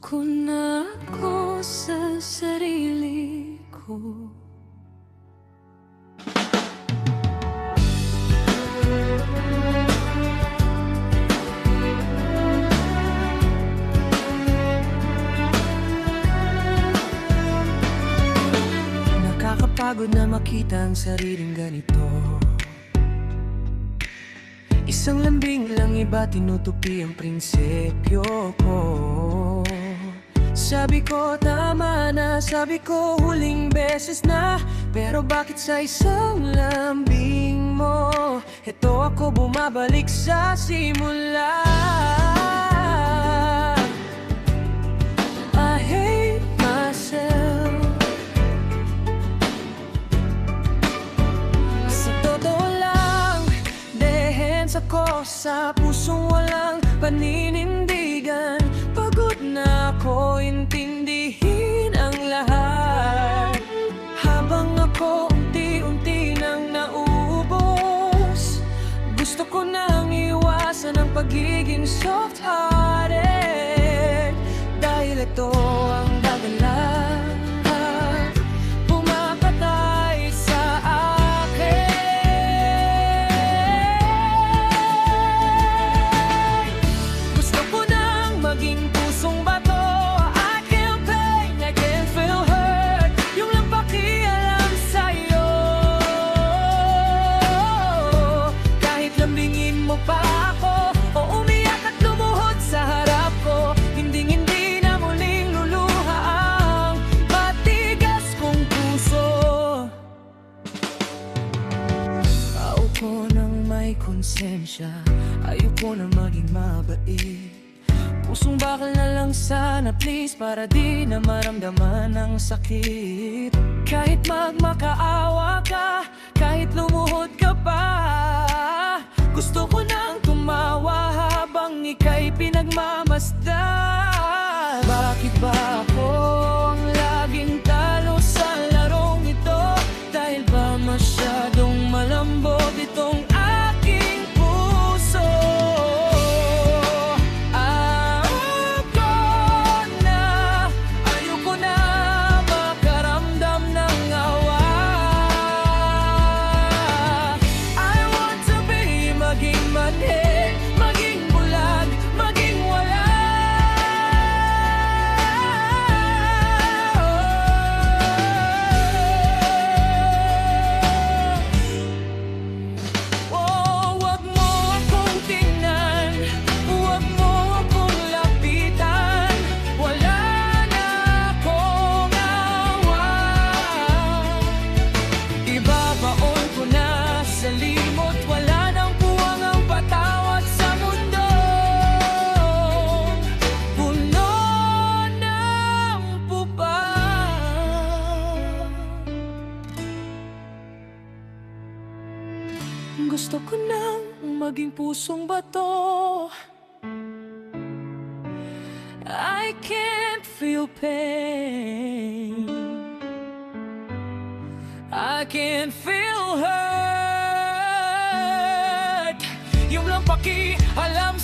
ko na ako sa sarili ko. Nakakapagod na makita ang sariling ganito. Isang lambing lang, iba tinutupi ang prinsipyo ko. Sabi ko tama na, sabi ko huling beses na, pero bakit sa isang lambing mo eto ako bumabalik sa simula? I hate myself. Sa totoo lang, dehens ako sa pusong walang paninindigan. Pagod na ako intindihin ang lahat, habang ako unti-unti nang nauubos. Gusto ko nang iwasan ang pagiging soft-hearted, dahil ito ang dagala pumapatay sa akin. Gusto ko nang maging pusong bato. I can't pain, I can't feel hurt. Yung lang pakialam sa'yo. Kahit lambingin mo pa ako o umiyak at lumuhod sa harap ko, hindi na muling luluha ang matigas kong puso. Ayoko nang may konsensya, ayoko na maging mabait. Pusong bakal na lang sana please, para di na maramdaman ang sakit. Kahit magmakaawa ka, kahit lumuhod ka pa, gusto ko nang tumawa habang ika'y pinagmamasdan. Bakit ba ako ang laging talo sa larong ito? Dahil ba masyadong malambot itong aking puso? Ayoko na makaramdam ng awa. I want to be maging manhid, maging bulag, maging wala. Oh, wag mo akong tingnan, wag mo akong lapitan. Wala na akong awa. Ibabaon ko na sa limot, wala nang puwang ang patawad sa mundo. Puno ng pupa. Gusto ko nang maging pusong bato. I can't feel pain, I can't feel hurt. Yung lang pakialam